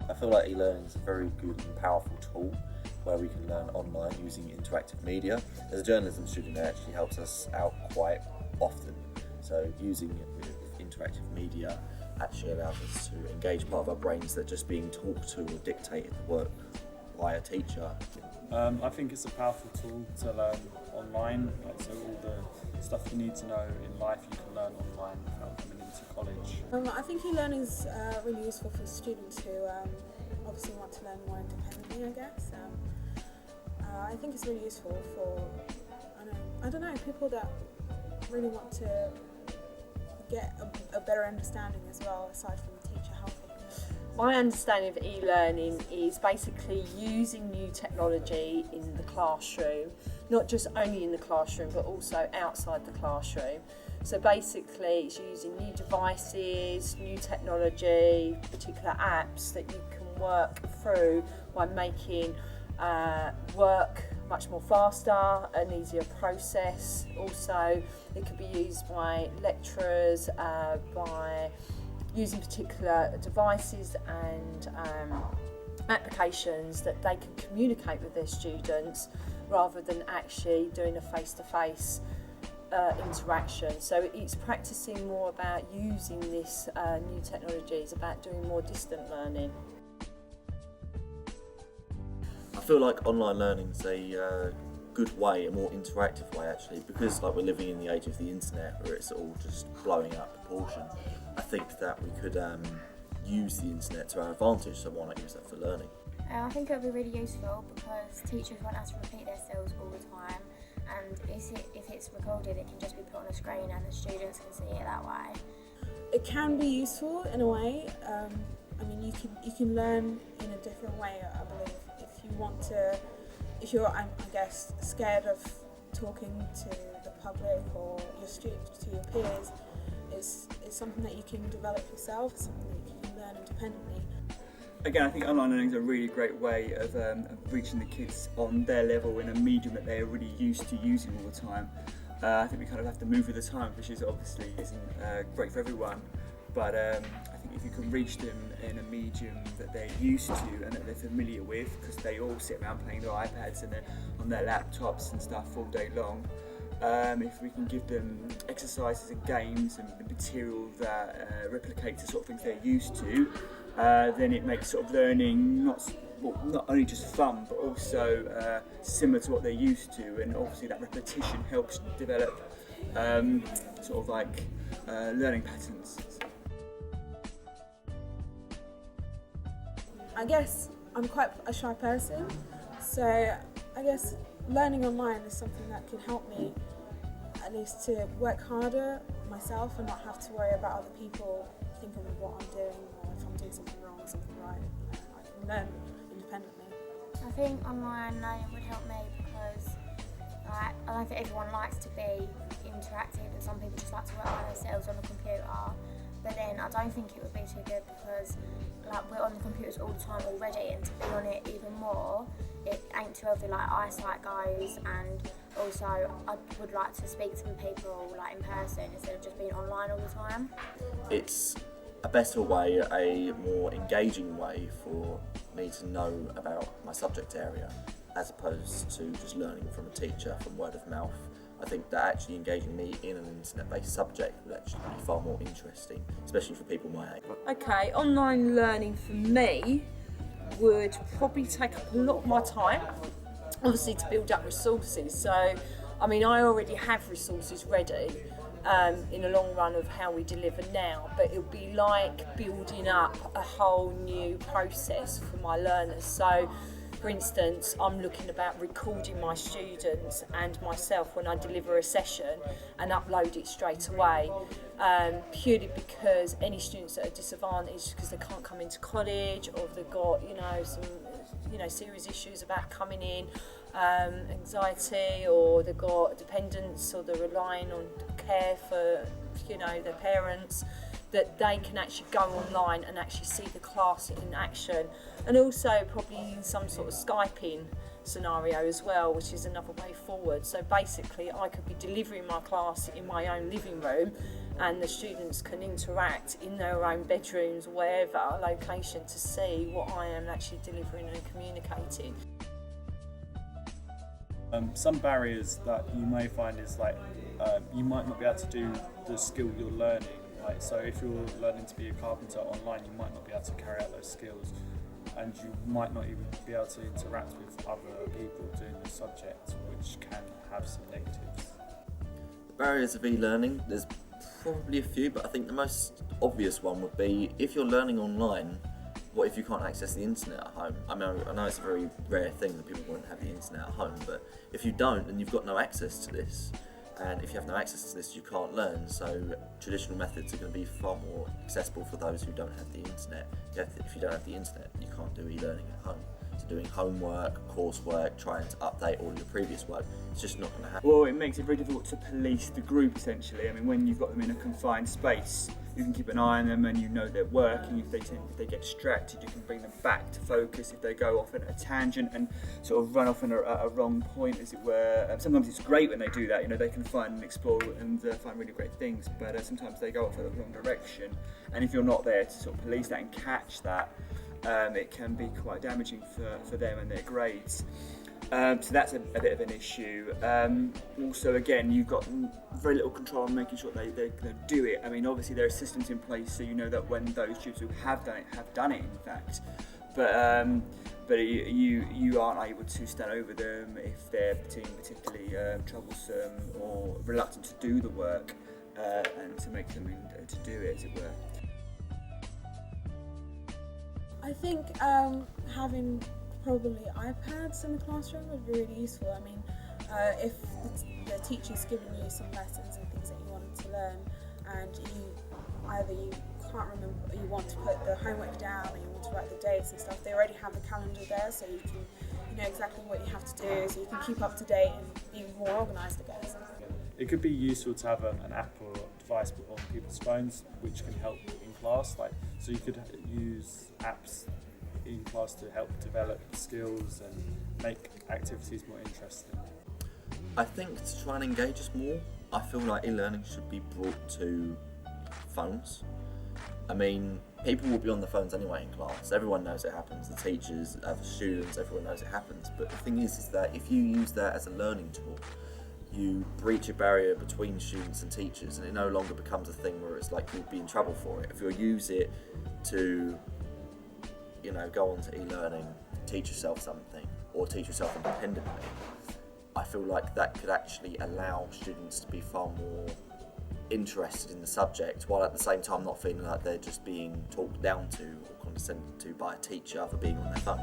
I feel like e-learning is a very good and powerful tool where we can learn online using interactive media. As a journalism student, it actually helps us out quite often. So using it with interactive media actually allows us to engage part of our brains that are just being talked to or dictated work by a teacher. I think it's a powerful tool to learn online, so all the stuff you need to know in life you can learn online without coming into college. I think e-learning is really useful for students who obviously want to learn more independently, I guess. I think it's really useful for, I don't know, people that really want to get a better understanding as well, aside from the teacher helping. My understanding of e-learning is basically using new technology in the classroom, not just only in the classroom but also outside the classroom. So basically it's using new devices, new technology, particular apps that you can work through by making work much more faster, an easier process. Also it could be used by lecturers, by using particular devices and applications that they can communicate with their students rather than actually doing a face-to-face interaction. So it's practicing more about using this new technology, it's about doing more distant learning. I feel like online learning is a good way, a more interactive way actually, because like we're living in the age of the internet where it's all just blowing out proportion. I think that we could use the internet to our advantage, so why not use that for learning? I think it would be really useful because teachers want us to repeat themselves all the time, and if it's recorded it can just be put on a screen and the students can see it that way. It can be useful in a way. I mean, you can learn in a different way, I believe. If you're, I guess, scared of talking to the public or your students, to your peers, it's something that you can develop yourself, it's something that you can learn independently. Again, I think online learning is a really great way of reaching the kids on their level in a medium that they're really used to using all the time. I think we kind of have to move with the time, which is obviously isn't great for everyone, but I think if you can reach them in a medium that they're used to and that they're familiar with, because they all sit around playing their iPads and on their laptops and stuff all day long, if we can give them exercises and games and material that replicates the sort of things they're used to, then it makes sort of learning not only just fun but also similar to what they're used to, and obviously that repetition helps develop sort of like learning patterns. I guess I'm quite a shy person, so I guess learning online is something that can help me at least to work harder myself and not have to worry about other people thinking of what I'm doing or if I'm doing something wrong or something right. I can learn independently. I think online learning would help me because I don't think everyone likes to be interactive, and some people just like to work by themselves on the computer. But then I don't think it would be too good because we're on the computers all the time already, and to be on it even more, it ain't too healthy, like eyesight goes, and also I would like to speak to people in person instead of just being online all the time. It's a better way, a more engaging way for me to know about my subject area as opposed to just learning from a teacher from word of mouth. I think that actually engaging me in an internet-based subject would actually be far more interesting, especially for people my age. Okay, online learning for me would probably take up a lot of my time, obviously to build up resources. So, I mean, I already have resources ready in the long run of how we deliver now, but it would be like building up a whole new process for my learners. So, for instance, I'm looking about recording my students and myself when I deliver a session and upload it straight away, purely because any students that are disadvantaged because they can't come into college, or if they've got some serious issues about coming in, anxiety, or they've got dependents, or they're relying on care for their parents, that they can actually go online and actually see the class in action, and also probably some sort of Skyping scenario as well, which is another way forward. So basically I could be delivering my class in my own living room, and the students can interact in their own bedrooms, wherever location, to see what I am actually delivering and communicating. Some barriers that you may find is like you might not be able to do the skill you're learning. Like, so if you're learning to be a carpenter online, you might not be able to carry out those skills, and you might not even be able to interact with other people doing the subject, which can have some negatives. The barriers of e-learning, there's probably a few, but I think the most obvious one would be if you're learning online, what if you can't access the internet at home? I mean, I know it's a very rare thing that people won't have the internet at home, but if you don't, then you've got no access to this. And if you have no access to this, you can't learn. So traditional methods are going to be far more accessible for those who don't have the internet. If you don't have the internet, you can't do e-learning at home. So doing homework, coursework, trying to update all your previous work, it's just not going to happen. Well, it makes it very difficult to police the group, essentially. I mean, when you've got them in a confined space, you can keep an eye on them and you know they're working. If they get distracted, you can bring them back to focus. If they go off in a tangent and sort of run off in a wrong point, as it were. Sometimes it's great when they do that. You know, they can find and explore and find really great things, but sometimes they go off in the wrong direction. And if you're not there to sort of police that and catch that, it can be quite damaging for them and their grades. So that's a bit of an issue. Also, again, you've got very little control on making sure they're going to do it. I mean, obviously there are systems in place so you know that when those students who have done it in fact. But you aren't able to stand over them if they're being particularly troublesome or reluctant to do the work and to make them to do it, as it were. I think having probably iPads in the classroom would be really useful. I mean, if the teacher's giving you some lessons and things that you wanted to learn, and you can't remember, or you want to put the homework down, or you want to write the dates and stuff, they already have the calendar there, so you know exactly what you have to do, so you can keep up to date and be more organised, I guess. It could be useful to have an app or device on people's phones which can help in class. Like, so you could use apps in class to help develop skills and make activities more interesting. I think to try and engage us more, I feel like e-learning should be brought to phones. I mean, people will be on the phones anyway in class. Everyone knows it happens. The teachers, the students, everyone knows it happens. But the thing is that if you use that as a learning tool, you breach a barrier between students and teachers, and it no longer becomes a thing where it's like you'll be in trouble for it. If you use it to, you know, go on to e-learning, teach yourself something, or teach yourself independently, I feel like that could actually allow students to be far more interested in the subject, while at the same time not feeling like they're just being talked down to or condescended to by a teacher for being on their phone.